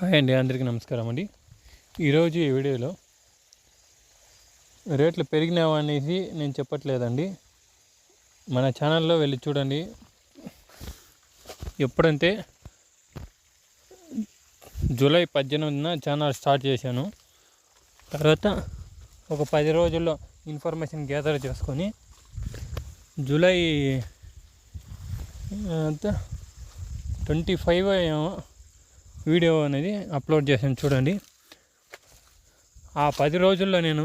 Hi అండి, అందరికీ నమస్కారం అండి. ఈరోజు ఈ వీడియోలో రేట్లు పెరిగినావా అనేసి నేను చెప్పట్లేదండి. మన ఛానల్లో వెళ్ళి చూడండి. ఎప్పుడంటే జూలై 18న ఛానల్ స్టార్ట్ చేశాను. తర్వాత ఒక 10 రోజుల్లో ఇన్ఫర్మేషన్ గ్యాదర్ చేసుకొని జూలై 25 వీడియో అనేది అప్లోడ్ చేశాను చూడండి. ఆ 10 రోజుల్లో నేను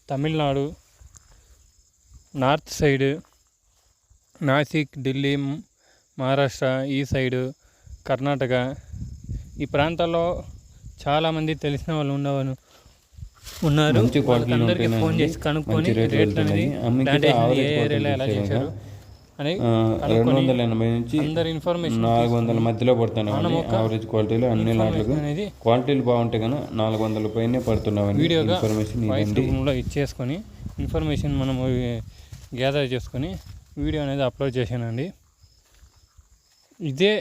తమిళనాడు, నార్త్ సైడ్, నాసిక్, ఢిల్లీ, మహారాష్ట్ర ఈ సైడు, కర్ణాటక ఈ ప్రాంతాల్లో చాలామంది తెలిసిన వాళ్ళు ఉన్నారు. వాళ్ళందరికీ ఫోన్ చేసి కనుక్కొని రేట్లు అనేది ప్లాంటేషన్ ఏ ఏరియాలో ఎలా చేశారు అని 280 నుంచి 400 మధ్యలో పడుతున్నాయి. యావరేజ్ క్వాలిటీలో అన్ని నాట్లకు క్వాలిటీలు బాగుంటే కన్నా 400 పైనే పడుతున్నాయి. వీడియోగా ఇన్ఫర్మేషన్ ఇచ్చేసుకొని ఇన్ఫర్మేషన్ మనం గ్యాదర్ చేసుకొని వీడియో అనేది అప్లోడ్ చేశానండి. ఇదే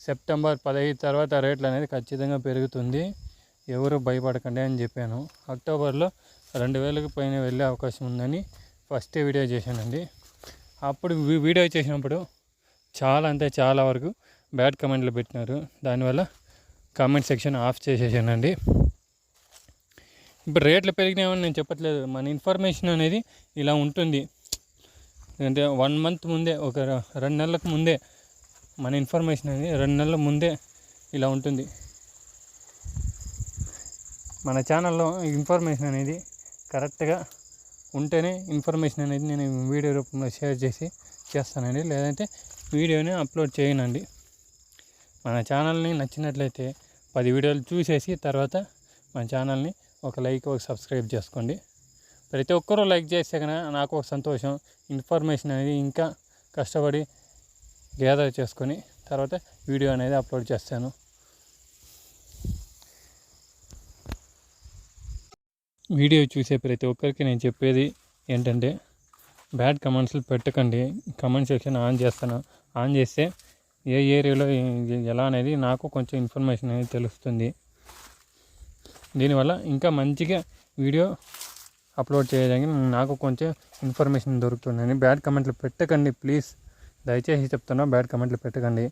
సెప్టెంబర్ 15 తర్వాత రేట్లు అనేది ఖచ్చితంగా పెరుగుతుంది, ఎవరు భయపడకండి అని చెప్పాను. అక్టోబర్లో 2000కి పైన వెళ్ళే అవకాశం ఉందని ఫస్ట్ వీడియో చేశానండి. అప్పుడు వీడియో చేసినప్పుడు చాలా వరకు బ్యాడ్ కమెంట్లు పెట్టినారు. దానివల్ల కామెంట్ సెక్షన్ ఆఫ్ చేసేసానండి. ఇప్పుడు రేట్లు పెరిగినాయని నేను చెప్పట్లేదు, మన ఇన్ఫర్మేషన్ అనేది ఇలా ఉంటుంది. అంటే 1 మంత్ ముందే, ఒక 2 నెలలకు ముందే మన ఇన్ఫర్మేషన్ అనేది 2 నెలల ముందే ఇలా ఉంటుంది. మన ఛానల్లో ఇన్ఫర్మేషన్ అనేది కరెక్ట్గా ఉంటేనే ఇన్ఫర్మేషన్ అనేది నేను వీడియో రూపంలో షేర్ చేస్తానండి, లేదంటే వీడియోని అప్లోడ్ చేయనండి. మన ఛానల్ని నచ్చినట్లయితే 10 వీడియోలు చూసేసి తర్వాత మన ఛానల్ని ఒక లైక్, ఒక సబ్స్క్రైబ్ చేసుకోండి. ప్రతి ఒక్కరూ లైక్ చేస్తే కనుక నాకు ఒక సంతోషం. ఇన్ఫర్మేషన్ అనేది ఇంకా కష్టపడి గ్యాదర్ చేసుకొని తర్వాత వీడియో అనేది అప్లోడ్ చేస్తాను. వీడియో చూసే ప్రతి ఒక్కరికి నేను చెప్పేది ఏంటంటే, బ్యాడ్ కమెంట్స్లు పెట్టకండి. కమెంట్ సెక్షన్ ఆన్ చేస్తే ఏ ఏరియాలో ఎలా అనేది నాకు కొంచెం ఇన్ఫర్మేషన్ అనేది తెలుస్తుంది. దీనివల్ల ఇంకా మంచిగా వీడియో అప్లోడ్ చేయడానికి నాకు కొంచెం ఇన్ఫర్మేషన్ దొరుకుతుందని. బ్యాడ్ కమెంట్లు పెట్టకండి ప్లీజ్, దయచేసి చెప్తున్నా, బ్యాడ్ కమెంట్లు పెట్టకండి.